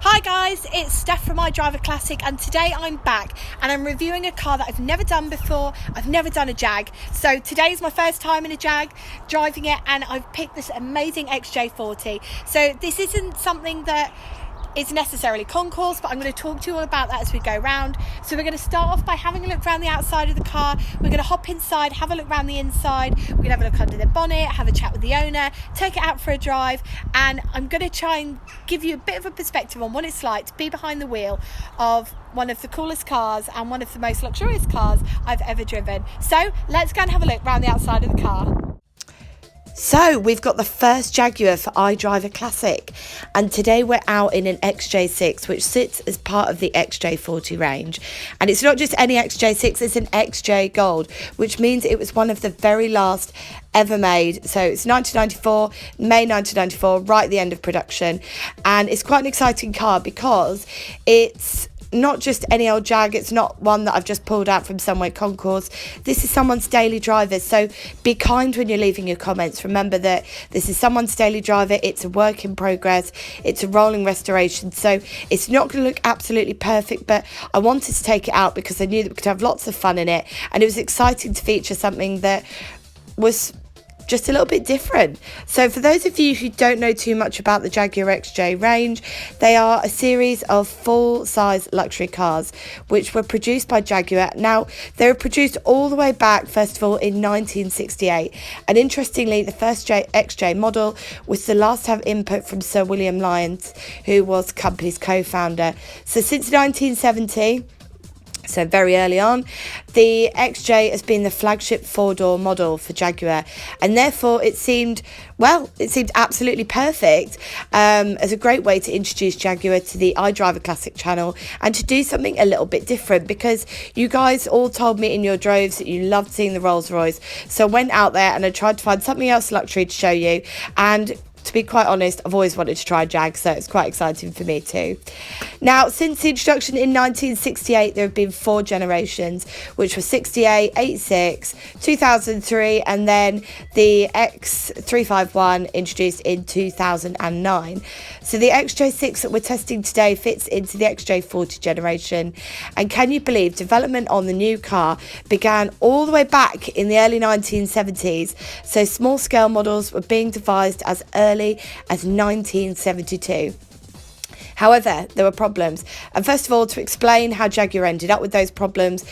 Hi guys, it's Steph from IDRIVEACLASSIC, and today I'm back and I'm reviewing a car that I've never done before. I've never done a Jag, so today's my first time in a Jag, driving it, and I've picked this amazing XJ40. So this isn't something that is necessarily concourse, but I'm going to talk to you all about that as we go round. So we're going to start off by having a look around the outside of the car. We're going to hop inside, have a look around the inside. We're going to have a look under the bonnet, have a chat with the owner, take it out for a drive, and I'm going to try and give you a bit of a perspective on what it's like to be behind the wheel of one of the coolest cars and one of the most luxurious cars I've ever driven. So let's go and have a look around the outside of the car. So we've got the first Jaguar for iDRIVEACLASSIC, and today we're out in an XJ6, which sits as part of the XJ40 range. And it's not just any XJ6, it's an XJ Gold, which means it was one of the very last ever made. So it's 1994, May 1994, right at the end of production. And it's quite an exciting car because it's not just any old Jag. It's not one that I've just pulled out from somewhere concourse. This is someone's daily driver, so be kind when you're leaving your comments. Remember that this is someone's daily driver. It's a work in progress. It's a rolling restoration, so it's not going to look absolutely perfect, but I wanted to take it out because I knew that we could have lots of fun in it, and it was exciting to feature something that was just a little bit different. So for those of you who don't know too much about the Jaguar XJ range, they are a series of full-size luxury cars which were produced by Jaguar. Now, they were produced all the way back, first of all, in 1968, and interestingly, the first XJ model was the last to have input from Sir William Leyland, who was the company's co-founder. So since 1970, so very early on, the XJ has been the flagship four-door model for Jaguar, and therefore it seemed absolutely perfect as a great way to introduce Jaguar to the iDRIVEACLASSIC channel and to do something a little bit different, because you guys all told me in your droves that you loved seeing the Rolls Royce. So I went out there and I tried to find something else luxury to show you, and to be quite honest, I've always wanted to try a Jag, so it's quite exciting for me too. Now, since the introduction in 1968, there have been 4 generations, which were 68, 86, 2003, and then the X351 introduced in 2009. So the XJ6 that we're testing today fits into the XJ40 generation. And can you believe development on the new car began all the way back in the early 1970s? So small scale models were being devised as early as 1972. However, there were problems, and first of all, to explain how Jaguar ended up with those problems,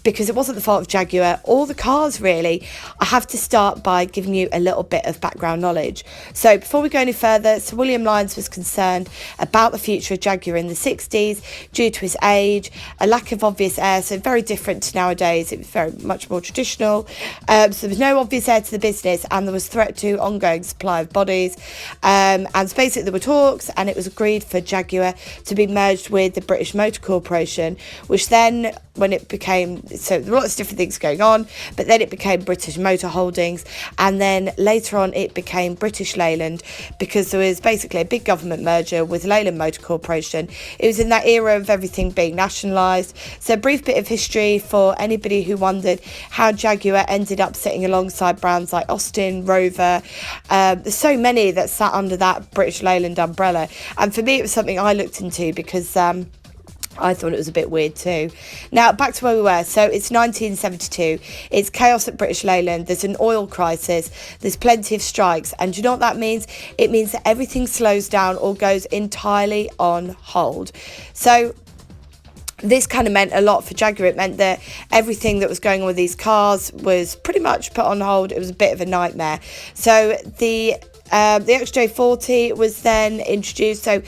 because it wasn't the fault of Jaguar or the cars really, I have to start by giving you a little bit of background knowledge. So before we go any further, Sir William Leyland was concerned about the future of Jaguar in the 60s due to his age, a lack of obvious heir, so very different to nowadays. It was very much more traditional. So there was no obvious heir to the business, and there was threat to ongoing supply of bodies. And so basically there were talks, and it was agreed for Jaguar to be merged with the British Motor Corporation, which then, when it became, so there were lots of different things going on, but then it became British Motor Holdings, and then later on it became British Leyland, because there was basically a big government merger with Leyland Motor Corporation. It was in that era of everything being nationalised. So a brief bit of history for anybody who wondered how Jaguar ended up sitting alongside brands like Austin, Rover. There's so many that sat under that British Leyland umbrella, and for me it was something I looked into because I thought it was a bit weird too. Now, back to where we were. So it's 1972. It's chaos at British Leyland. There's an oil crisis. There's plenty of strikes. And do you know what that means? It means that everything slows down or goes entirely on hold. So this kind of meant a lot for Jaguar. It meant that everything that was going on with these cars was pretty much put on hold. It was a bit of a nightmare. So the XJ40 was then introduced. So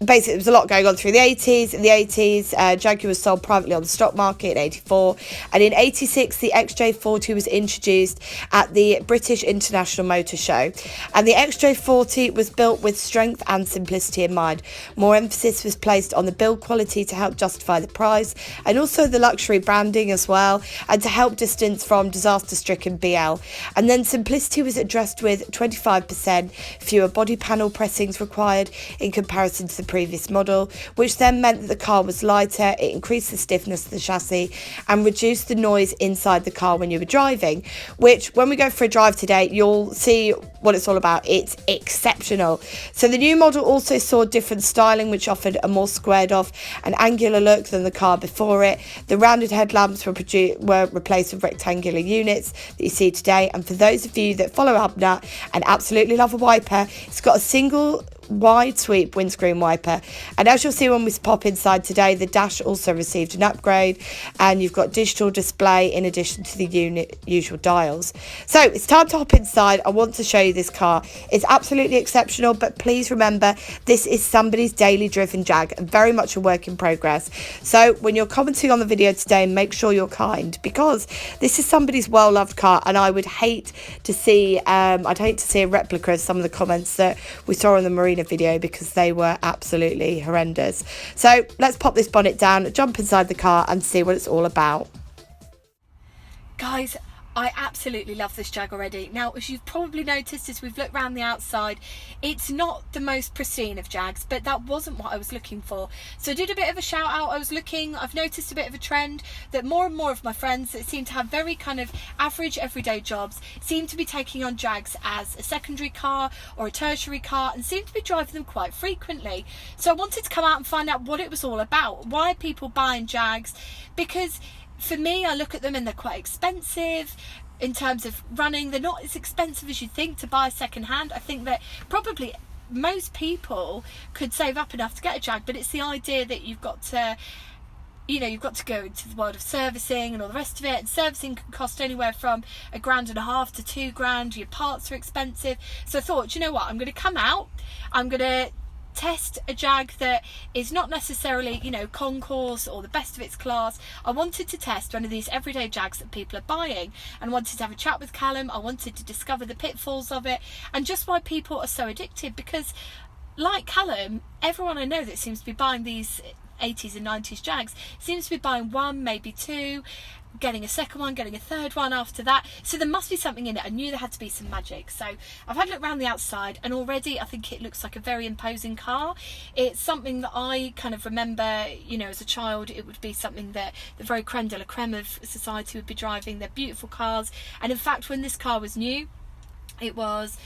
basically, there was a lot going on through the 80s. In the 80s, Jaguar was sold privately on the stock market in 84. And in 86, the XJ40 was introduced at the British International Motor Show. And the XJ40 was built with strength and simplicity in mind. More emphasis was placed on the build quality to help justify the price, and also the luxury branding as well, and to help distance from disaster-stricken BL. And then simplicity was addressed with 25% fewer body panel pressings required in comparison to the previous model, which then meant that the car was lighter, it increased the stiffness of the chassis and reduced the noise inside the car when you were driving, which when we go for a drive today, you'll see what it's all about. It's exceptional. So the new model also saw different styling, which offered a more squared off and angular look than the car before it. The rounded headlamps were replaced with rectangular units that you see today. And for those of you that follow Hubnut and absolutely love a wiper, it's got a single wide sweep windscreen wiper, and as you'll see when we pop inside today, the dash also received an upgrade, and you've got digital display in addition to the usual dials. So it's time to hop inside. I want to show you this car. It's absolutely exceptional, but please remember, this is somebody's daily driven Jag, very much a work in progress. So when you're commenting on the video today, make sure you're kind, because this is somebody's well loved car, and I would hate to see I'd hate to see a replica of some of the comments that we saw on the Marina video, because they were absolutely horrendous. So let's pop this bonnet down, jump inside the car and see what it's all about. Guys, I absolutely love this Jag already. Now, as you've probably noticed as we've looked around the outside, it's not the most pristine of Jags, but that wasn't what I was looking for. So I did a bit of a shout out. I've noticed a bit of a trend that more and more of my friends that seem to have very kind of average everyday jobs seem to be taking on Jags as a secondary car or a tertiary car, and seem to be driving them quite frequently. So I wanted to come out and find out what it was all about. Why are people buying Jags? Because for me, I look at them and they're quite expensive in terms of running. They're not as expensive as you think to buy second hand. I think that probably most people could save up enough to get a Jag, but it's the idea that you've got to, you know, you've got to go into the world of servicing and all the rest of it, and servicing can cost anywhere from £1.5 grand to £2 grand. Your parts are expensive. So I thought, you know what, I'm going to come out, I'm going to test a Jag that is not necessarily, you know, concourse or the best of its class. I wanted to test one of these everyday Jags that people are buying, and wanted to have a chat with Callum. I wanted to discover the pitfalls of it and just why people are so addicted, because like Callum, everyone I know that seems to be buying these 80s and 90s Jags seems to be buying one, maybe two, getting a second one, getting a third one after that. So there must be something in it. I knew there had to be some magic. So I've had a look around the outside, and already I think it looks like a very imposing car. It's something that I kind of remember, you know, as a child, it would be something that the very creme de la creme of society would be driving. They're beautiful cars, and in fact when this car was new, it was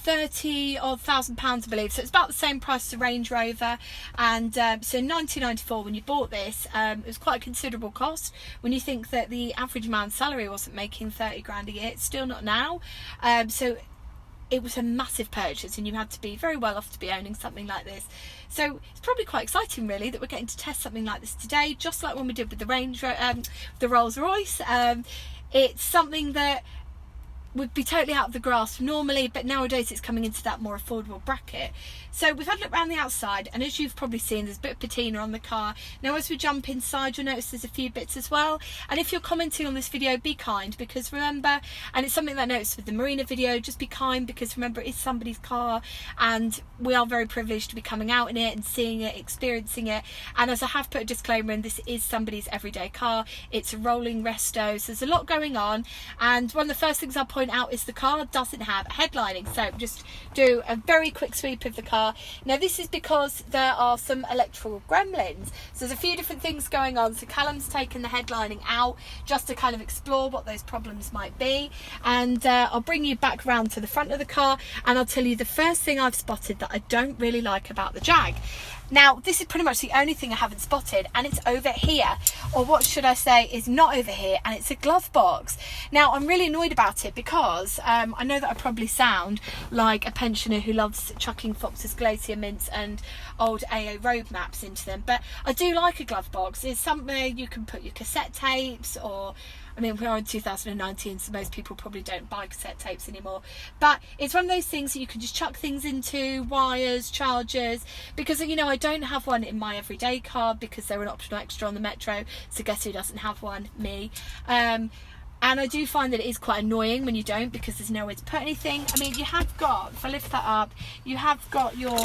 £30,000, I believe, so it's about the same price as a Range Rover. And so in 1994, when you bought this, it was quite a considerable cost when you think that the average man's salary wasn't making 30 grand a year. It's still not now. So it was a massive purchase, and you had to be very well off to be owning something like this. So it's probably quite exciting really that we're getting to test something like this today, just like when we did with the Rolls Royce. It's something that would be totally out of the grasp normally, but nowadays it's coming into that more affordable bracket. So we've had a look around the outside, and as you've probably seen, there's a bit of patina on the car. Now as we jump inside, you'll notice there's a few bits as well. And if you're commenting on this video, be kind, because remember, and it's something that I noticed with the Marina video, just be kind, because remember, it's somebody's car, and we are very privileged to be coming out in it and seeing it, experiencing it. And as I have put a disclaimer in, this is somebody's everyday car. It's a rolling resto, so there's a lot going on. And one of the first things I'll point out is the car doesn't have headlining. So just do a very quick sweep of the car. Now this is because there are some electrical gremlins, so there's a few different things going on. So Callum's taken the headlining out just to kind of explore what those problems might be, and I'll bring you back around to the front of the car, and I'll tell you the first thing I've spotted that I don't really like about the Jag. Now this is pretty much the only thing I haven't spotted, and it's over here, or what should I say is not over here, and it's a glove box. Now I'm really annoyed about it, because I know that I probably sound like a pensioner who loves chucking Fox's Glacier Mints and old AO road maps into them, but I do like a glove box. It's somewhere you can put your cassette tapes, or I mean, we're in 2019, so most people probably don't buy cassette tapes anymore. But it's one of those things that you can just chuck things into, wires, chargers, because, you know, I don't have one in my everyday car because they're an optional extra on the Metro. So guess who doesn't have one? Me. And I do find that it is quite annoying when you don't, because there's nowhere to put anything. I mean, you have got, if I lift that up, you have got your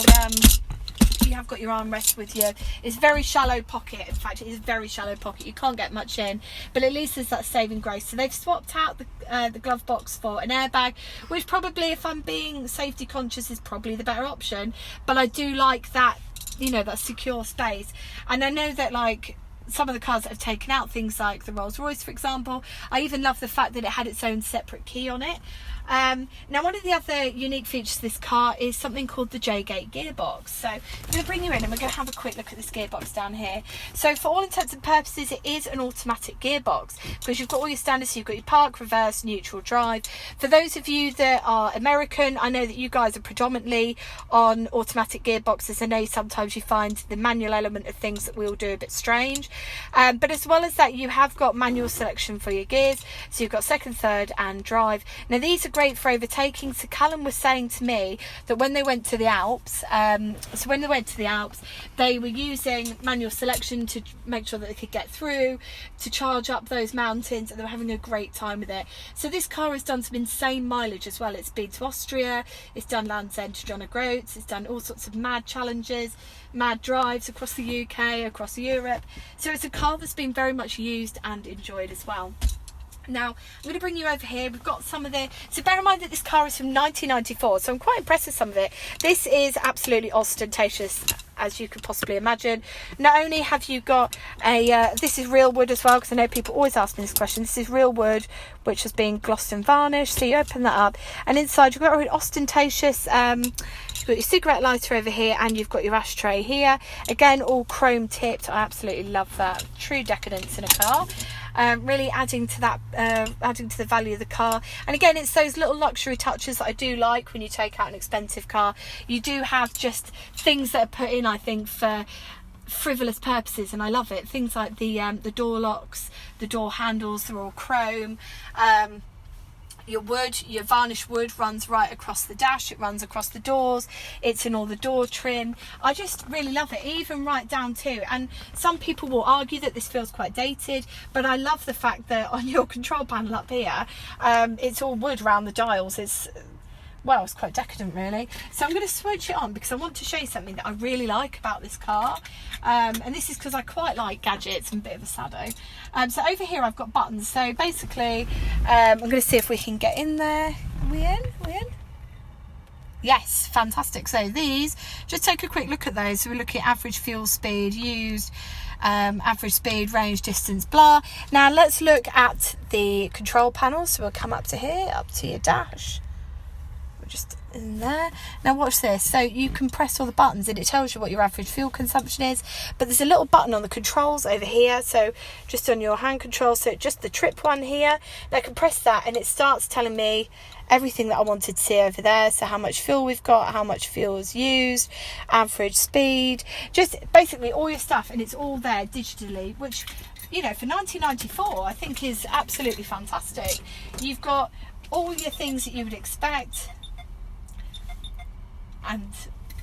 armrest with you. It's very shallow pocket. In fact, it is very shallow pocket. You can't get much in, but at least there's that saving grace. So they've swapped out the glove box for an airbag, which probably, if I'm being safety conscious, is probably the better option. But I do like that you know, that secure space. And I know that like some of the cars that have taken out things like the Rolls Royce, for example, I even love the fact that it had its own separate key on it. Now, one of the other unique features of this car is something called the Gate Gearbox. So I'm going to bring you in and we're going to have a quick look at this gearbox down here. So for all intents and purposes, it is an automatic gearbox because you've got all your standards. So you've got your park, reverse, neutral, drive. For those of you that are American, I know that you guys are predominantly on automatic gearboxes. I know sometimes you find the manual element of things that we all do a bit strange. But as well as that, you have got manual selection for your gears. So you've got second, third and drive. Now these are great for overtaking. So Callum was saying to me that when they went to the Alps, they were using manual selection to make sure that they could get through, to charge up those mountains, and they were having a great time with it. So this car has done some insane mileage as well. It's been to Austria, it's done Land's End to John O'Groats, it's done all sorts of mad challenges, mad drives across the UK, across Europe. So it's a car that's been very much used and enjoyed as well. Now, I'm going to bring you over here. We've got some of the... So bear in mind that this car is from 1994, so I'm quite impressed with some of it. This is absolutely ostentatious, as you could possibly imagine. Not only have you got a... this is real wood as well, because I know people always ask me this question. This is real wood, which has been glossed and varnished. So you open that up, and inside you've got a really ostentatious... you've got your cigarette lighter over here, and you've got your ashtray here. Again, all chrome tipped. I absolutely love that. True decadence in a car. Really adding to that, adding to the value of the car. And again, it's those little luxury touches that I do like when you take out an expensive car. You do have just things that are put in, I think, for frivolous purposes, and I love it. Things like the door locks, the door handles, they're all chrome. Your wood, your varnished wood runs right across the dash, it runs across the doors, it's in all the door trim. I just really love it, even right down to, and some people will argue that this feels quite dated, but I love the fact that on your control panel up here, it's all wood around the dials. Well, it's quite decadent really. So I'm going to switch it on because I want to show you something that I really like about this car. And this is because I quite like gadgets and a bit of a sado. So over here I've got buttons. So basically, I'm going to see if we can get in there. Are we in? Yes, fantastic. So these, just take a quick look at those. So we're looking at average fuel speed used, average speed, range, distance, blah. Now let's look at the control panel. So we'll come up to here, up to your dash. Just in there. Now watch this. So you can press all the buttons and it tells you what your average fuel consumption is, but there's a little button on the controls over here, so just on your hand control, so just the trip one here. Now I can press that and it starts telling me everything that I wanted to see over there. So how much fuel we've got, how much fuel is used, average speed, just basically all your stuff, and it's all there digitally, which, you know, for 1994 I think is absolutely fantastic. You've got all your things that you would expect, and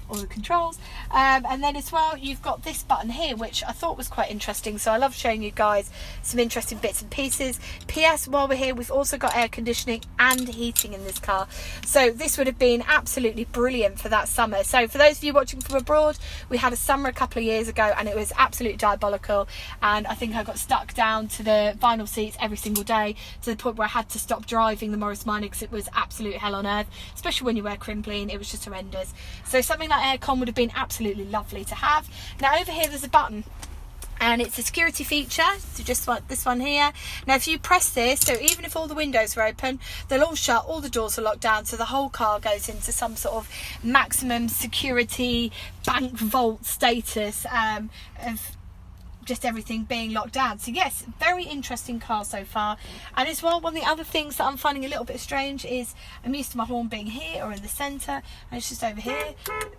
all the controls, and then as well you've got this button here, which I thought was quite interesting, so I love showing you guys some interesting bits and pieces. PS, while we're here, we've also got air conditioning and heating in this car, so this would have been absolutely brilliant for that summer. So for those of you watching from abroad, we had a summer a couple of years ago and it was absolutely diabolical, and I think I got stuck down to the vinyl seats every single day, to the point where I had to stop driving the Morris Minor because it was absolute hell on earth, especially when you wear crimpling. It was just horrendous. So something like aircon would have been absolutely lovely to have. Now over here there's a button, and it's a security feature, so just like this one here. Now if you press this, so even if all the windows are open, they'll all shut, all the doors are locked down, so the whole car goes into some sort of maximum security bank vault status of just everything being locked down. So yes, very interesting car so far. And as well, one of the other things that I'm finding a little bit strange is I'm used to my horn being here or in the centre, and it's just over here.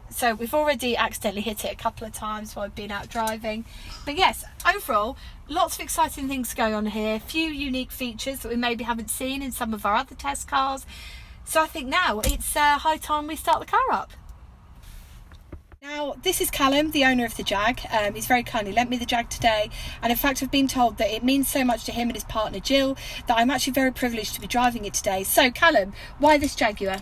So we've already accidentally hit it a couple of times while I've been out driving. But yes, overall, lots of exciting things going on here, a few unique features that we maybe haven't seen in some of our other test cars. So I think now it's high time we start the car up. Now, this is Callum, the owner of the Jag. He's very kindly lent me the Jag today, and in fact I've been told that it means so much to him and his partner Jill that I'm actually very privileged to be driving it today. So Callum, why this Jaguar?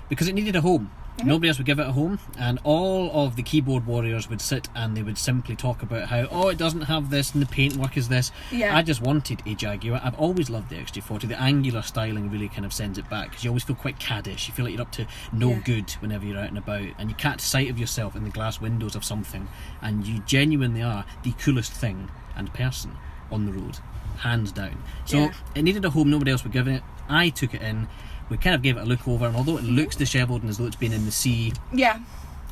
Because it needed a home. Nobody else would give it a home, and all of the keyboard warriors would sit and they would simply talk about how, oh, it doesn't have this and the paintwork is this. Yeah. I just wanted a Jaguar. I've always loved the XJ40. The angular styling really kind of sends it back, because you always feel quite caddish. You feel like you're up to no good whenever you're out and about, and you catch sight of yourself in the glass windows of something, and you genuinely are the coolest thing and person on the road, hands down. So it needed a home. Nobody else would give it. I took it in. We kind of gave it a look over, and although it looks dishevelled and as though it's been in the sea,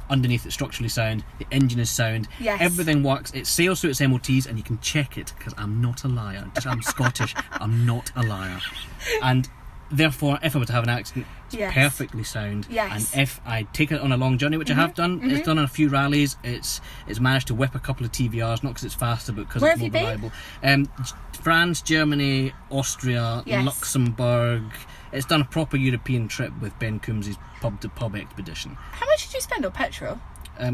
underneath it's structurally sound, the engine is sound, everything works. It sails through its MOTs, and you can check it, because I'm not a liar. I'm Scottish, I'm not a liar. And therefore, if I were to have an accident, it's perfectly sound. And if I take it on a long journey, which I have done, it's done on a few rallies, it's managed to whip a couple of TVRs, not because it's faster, but because it's more reliable. France, Germany, Austria, Luxembourg. It's done a proper European trip with Ben Coombs's pub-to-pub expedition. How much did you spend on petrol?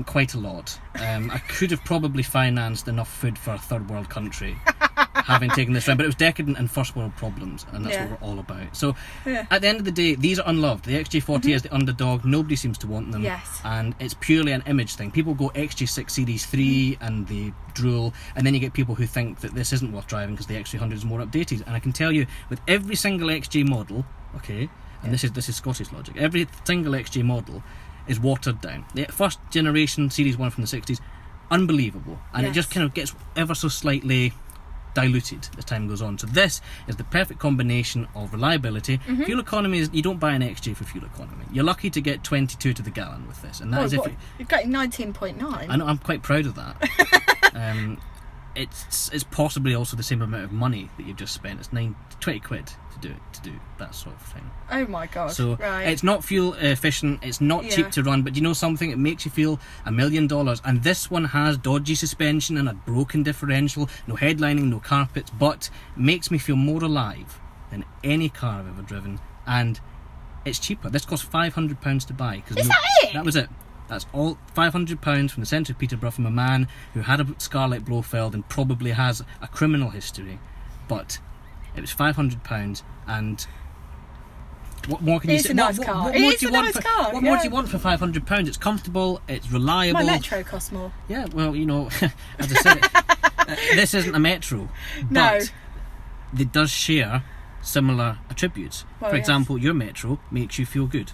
Quite a lot. I could have probably financed enough food for a third world country, having taken this round, but it was decadent and first world problems, and that's what we're all about. So at the end of the day, these are unloved. The XJ40 is the underdog. Nobody seems to want them, and it's purely an image thing. People go XJ6 Series 3 and they drool, and then you get people who think that this isn't worth driving because the XJ100 is more updated. And I can tell you, with every single XJ model, and this is Scottish logic, every single XJ model is watered down. The first generation Series 1 from the 60s, unbelievable, and it just kind of gets ever so slightly diluted as time goes on. So this is the perfect combination of reliability. Fuel economy is, you don't buy an XJ for fuel economy. You're lucky to get 22 to the gallon with this, and that is if you've got 19.9. I know, I'm quite proud of that. It's possibly also the same amount of money that you've just spent. It's 20 quid to do that sort of thing. Oh my god. So it's not fuel efficient, it's not cheap to run, but you know something, it makes you feel $1 million. And this one has dodgy suspension and a broken differential, no headlining, no carpets, but makes me feel more alive than any car I've ever driven. And it's cheaper. This cost £500 to buy. Is that it? That was it. That's all, £500 from the centre of Peterborough, from a man who had a scar like Blofeld and probably has a criminal history. But it was £500, and what more can you say? It's a nice car. What more do you want for £500? It's comfortable, it's reliable. My Metro costs more. Yeah, well, you know, as I said, this isn't a Metro, but it does share similar attributes. For example, your Metro makes you feel good.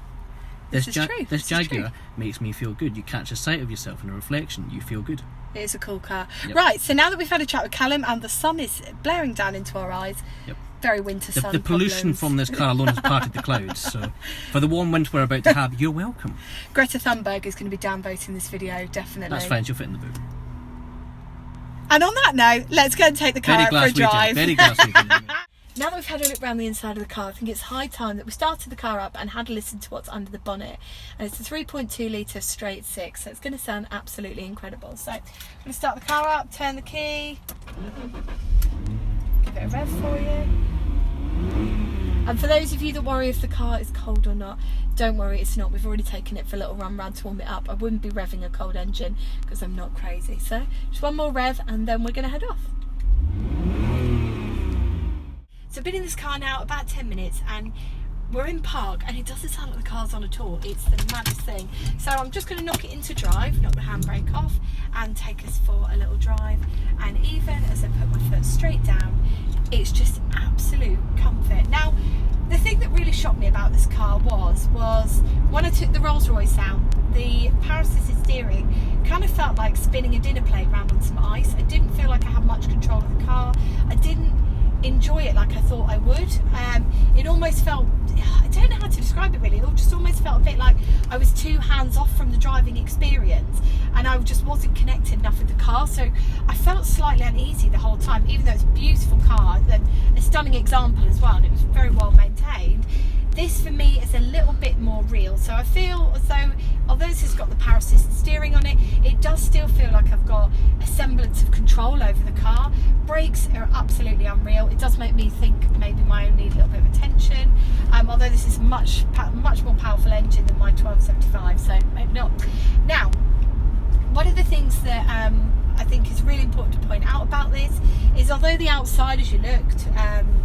This Jaguar makes me feel good. You catch a sight of yourself in a reflection, you feel good. It is a cool car. Right, so now that we've had a chat with Callum and the sun is blaring down into our eyes, very winter sun. The pollution from this car alone has parted the clouds, so for the warm winter we're about to have, you're welcome. Greta Thunberg is going to be downvoting this video, definitely. That's fine, she'll fit in the boot. And on that note, let's go and take the car out for a drive. Very glass weekend. Now that we've had a look around the inside of the car, I think it's high time that we started the car up and had a listen to what's under the bonnet. And it's a 3.2 litre straight six, so it's going to sound absolutely incredible. So I'm going to start the car up, turn the key, give it a rev for you. And for those of you that worry if the car is cold or not, don't worry, it's not. We've already taken it for a little run round to warm it up. I wouldn't be revving a cold engine because I'm not crazy. So just one more rev and then we're going to head off. So I've been in this car now about 10 minutes and we're in park, and it doesn't sound like the car's on at all. It's the maddest thing. So I'm just going to knock it into drive, knock the handbrake off and take us for a little drive. And even as I put my foot straight down, it's just absolute comfort. Now, the thing that really shocked me about this car was when I took the Rolls Royce out, the power assisted steering kind of felt like spinning a dinner plate around on some ice. I didn't feel like I had much control of the car. I didn't enjoy it like I thought I would. It almost felt, I don't know how to describe it really, it just almost felt a bit like I was too hands off from the driving experience and I just wasn't connected enough with the car, so I felt slightly uneasy the whole time, even though it's a beautiful car, a stunning example as well, and it was very well maintained. This for me is a little bit more real, so I feel as though although this has got the power assisted steering on it, it does still feel like I've got a semblance of control over the car. Brakes are absolutely unreal. It does make me think maybe mine need a little bit of attention, although this is much more powerful engine than my 1275, so maybe not. Now, one of the things that I think is really important to point out about this is, although the outside, as you looked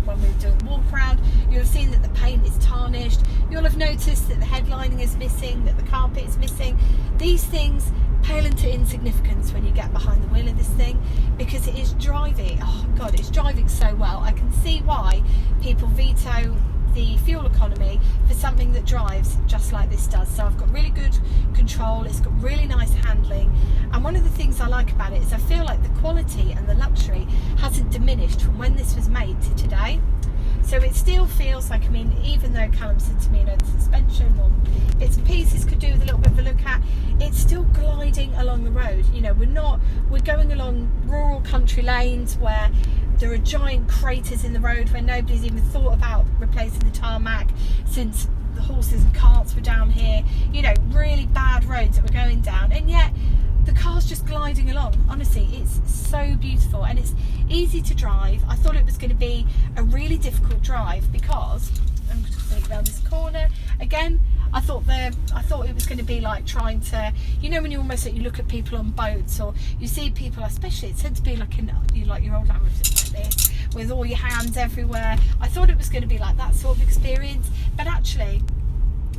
when we were doing a walk around, you'll have seen that the paint is tarnished. You'll have noticed that the headlining is missing, that the carpet is missing. These things pale into insignificance when you get behind the wheel of this thing, because it is driving, oh god, it's driving so well. I can see why people veto the fuel economy for something that drives just like this does. So I've got really good control, it's got really nice handling, and one of the things I like about it is I feel like the quality and the luxury hasn't diminished from when this was made to today. So it still feels like, I mean, even though Callum said to me, the suspension or bits and pieces could do with a little bit of a look at, it's still gliding along the road. We're going along rural country lanes where there are giant craters in the road where nobody's even thought about replacing the tarmac since the horses and carts were down here. Really bad roads that we're going down, and yet the car's just gliding along. Honestly, it's so beautiful and it's easy to drive. I thought it was going to be a really difficult drive because I'm just going to go around this corner again. I thought it was going to be like trying to, when you almost you look at people on boats, or you see people, especially it tends to be like your old Land Rovers like this, with all your hands everywhere. I thought it was going to be like that sort of experience, but actually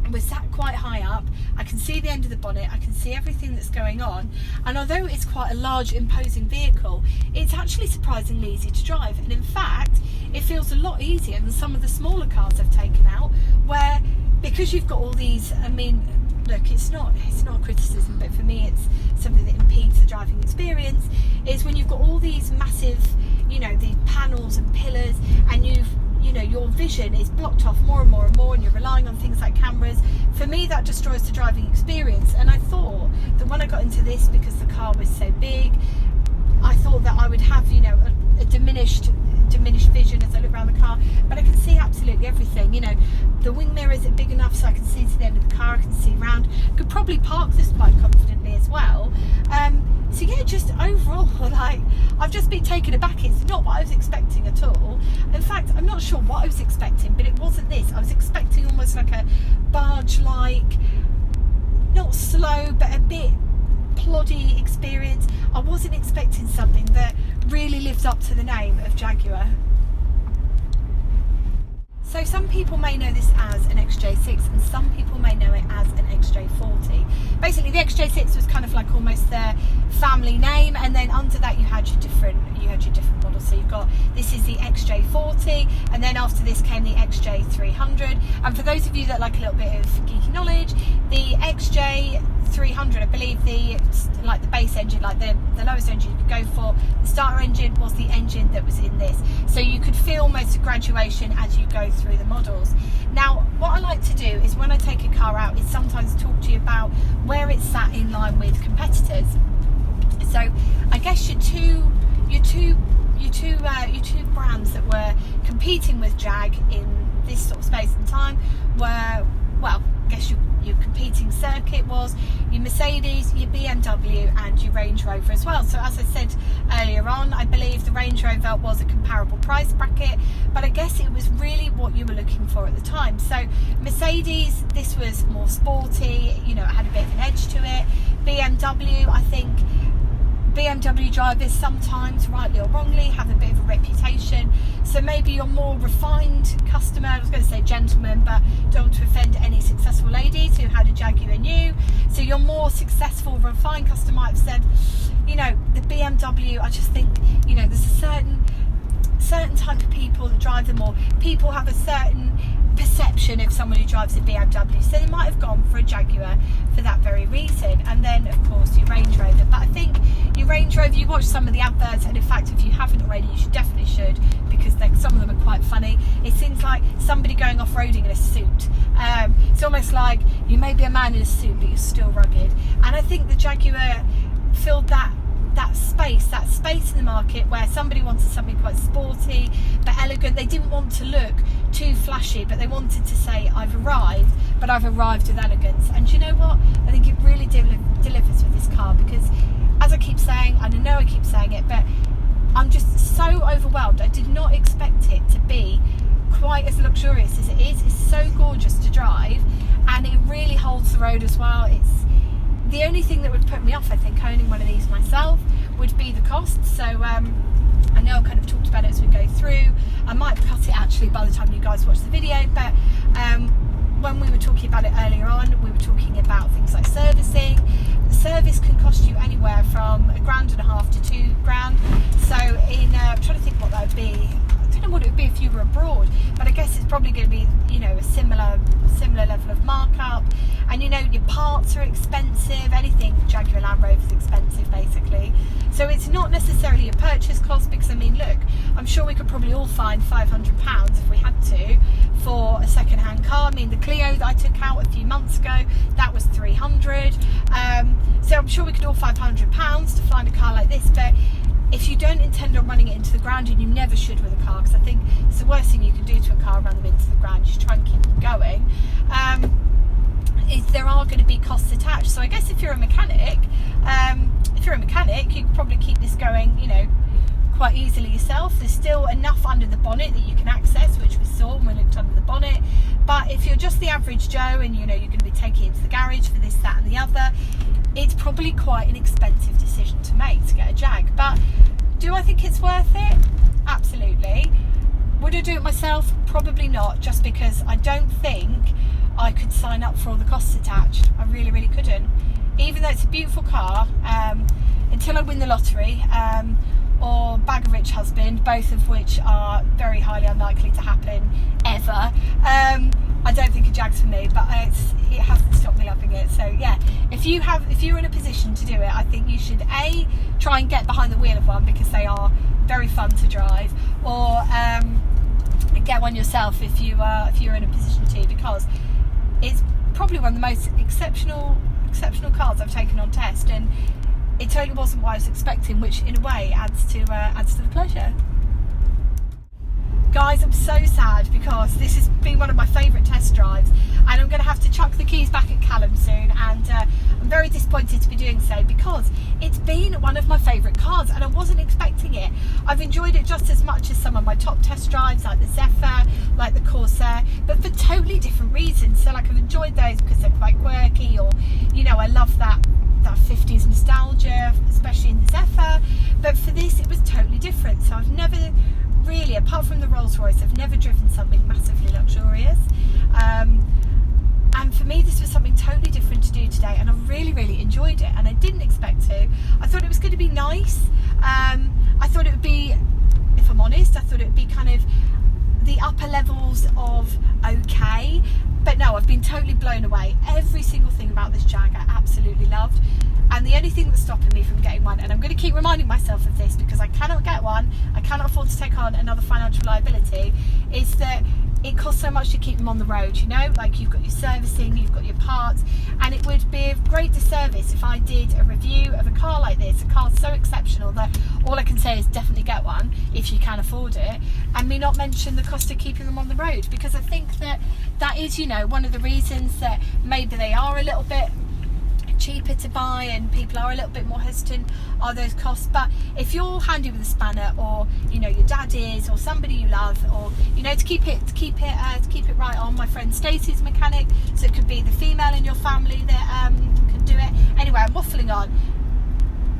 we're sat quite high up. I can see the end of the bonnet, I can see everything that's going on, and although it's quite a large imposing vehicle, it's actually surprisingly easy to drive. And in fact, it feels a lot easier than some of the smaller cars I've taken out, where because you've got all these, I mean, look, it's not a criticism, but for me it's something that impedes the driving experience, is when you've got all these massive, these panels and pillars, and your vision is blocked off more and more and more, and you're relying on things like cameras. For me, that destroys the driving experience. And I thought that when I got into this, because the car was so big, I thought that I would have, a diminished vision as I look around the car, but I can see absolutely everything. The wing mirrors are big enough so I can see to the end of the car, I can see around, could probably park this quite confidently as well. So yeah, just overall, I've just been taken aback. It's not what I was expecting at all. In fact, I'm not sure what I was expecting, but it wasn't this. I was expecting almost like a barge-like, not slow, but a bit ploddy experience. I wasn't expecting something that really lives up to the name of Jaguar. So some people may know this as an XJ6 and some people may know it as an XJ40. Basically the XJ6 was kind of like almost their family name, and then under that you had your different models. So you've got, this is the XJ40, and then after this came the XJ300. And for those of you that like a little bit of geeky knowledge, the XJ300, I believe the base engine, like the lowest engine you could go for, the starter engine was the engine that was in this. So you could feel almost a graduation as you go through the models. Now, what I like to do is when I take a car out is sometimes talk to you about where it's sat in line with competitors. So I guess your two brands that were competing with Jag in this sort of space and time were, well, I guess your competing circuit was your Mercedes, your BMW and your Range Rover as well. So as I said earlier on, I believe the Range Rover was a comparable price bracket, but I guess it was really what you were looking for at the time. So Mercedes, this was more sporty, it had a bit of an edge to it. BMW, I think BMW drivers sometimes, rightly or wrongly, have a bit of a reputation. So maybe you're more refined customer, I was going to say gentleman, but don't want to offend any successful ladies who had a Jaguar new. So your more successful, refined customer might have said, the BMW, I just think, there's a certain type of people that drive them, or people have a certain perception of someone who drives a BMW, so they might have gone for a Jaguar for that very reason. And then of course your Range Rover, but I think your Range Rover, you watch some of the adverts, and in fact if you haven't already you definitely should, because some of them are quite funny. It seems like somebody going off-roading in a suit. It's almost like you may be a man in a suit but you're still rugged, and I think the Jaguar filled that space in the market where somebody wanted something quite sporty but elegant. They didn't want to look too flashy, but they wanted to say, I've arrived, but I've arrived with elegance. And you know what? I think it really delivers with this car, because as I keep saying, and I know I keep saying it, but I'm just so overwhelmed. I did not expect it to be quite as luxurious as it is. It's so gorgeous to drive, and it really holds the road as well. It's the only thing that would put me off, I think, owning one of these myself would be cost. So I know I've kind of talked about it as we go through. I might cut it actually by the time you guys watch the video, but when we were talking about it earlier on, we were talking about things like servicing. Service can cost you anywhere from £1,500 to £2,000. So I'm trying to think what that would be. I don't know what it would be if you were abroad, but I guess it's probably going to be, you know, a similar level of markup. And you know, your parts are expensive. Anything Jaguar Land Rover is expensive, basically. So it's not necessarily a purchase cost, because I mean, look, I'm sure we could probably all find £500 if we had to for a second-hand car. I mean, the Clio that I took out a few months ago, that was £300. So I'm sure we could all £500 to find a car like this. But if you don't intend on running it into the ground, and you never should with a car, because I think it's the worst thing you can do to a car, run them into the ground. You should try and keep them going. Is there are going to be costs attached. So I guess if you're a mechanic, you could probably keep this going, you know, quite easily yourself. There's still enough under the bonnet that you can access, which we saw when we looked under the bonnet. But if you're just the average Joe, and you know you're going to be taking it into the garage for this, that and the other, it's probably quite an expensive decision to make to get a Jag. But do I think it's worth it? Absolutely. Would I do it myself? Probably not, just because I don't think I could sign up for all the costs attached. I really, really couldn't. Even though it's a beautiful car, until I win the lottery, or bag a rich husband, both of which are very highly unlikely to happen ever, I don't think a Jag's for me. But it hasn't stopped me loving it. So yeah, if you're in a position to do it, I think you should try and get behind the wheel of one, because they are very fun to drive, or get one yourself if you're in a position to, because it's probably one of the most exceptional cars I've taken on test, and it totally wasn't what I was expecting, which in a way adds to the pleasure. Guys, I'm so sad, because this has been one of my favourite test drives, and I'm going to have to chuck the keys back at Callum soon, and I'm very disappointed to be doing so, because it's been one of my favourite cars and I wasn't expecting it. I've enjoyed it just as much as some of my top test drives, like the Zephyr, like the Corsair, but for totally different reasons. So like, I've enjoyed those because they're quite quirky, or you know, I love that 50s nostalgia, especially in the Zephyr. But for this, it was totally different. So I've never really, apart from the Rolls Royce, I've never driven something massively luxurious. And for me, this was something totally different to do today, and I really, really enjoyed it, and I didn't expect to. I thought it was going to be nice. I thought it would be, if I'm honest, I thought it would be kind of the upper levels of okay, but no, I've been totally blown away. Every single thing about this Jag I absolutely loved, and the only thing that's stopping me from getting one, and I'm going to keep reminding myself of this because I cannot get one, I cannot afford to take on another financial liability, is that it costs so much to keep them on the road, you know, like you've got your servicing, you've got your parts, and it would be a great disservice if I did a review of a car like this, a car so exceptional that all I can say is definitely get one if you can afford it, and me not mention the cost of keeping them on the road, because I think that is, you know, one of the reasons that maybe they are a little bit cheaper to buy and people are a little bit more hesitant are those costs. But if you're handy with a spanner, or you know your dad is, or somebody you love, or you know, to keep it right on, my friend Stacey's a mechanic, so it could be the female in your family that can do it. Anyway, I'm waffling on.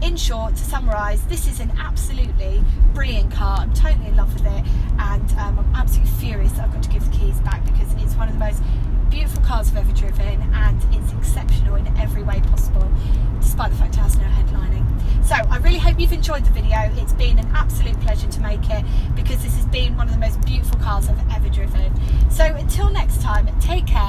In short, to summarise, this is an absolutely brilliant car. I'm totally in love with it, and I'm absolutely furious that I've got to give the keys back, because it's one of the most beautiful cars I've ever driven, and it's exceptional in every way possible, despite the fact it has no headlining. So I really hope you've enjoyed the video. It's been an absolute pleasure to make it, because this has been one of the most beautiful cars I've ever driven. So until next time, take care.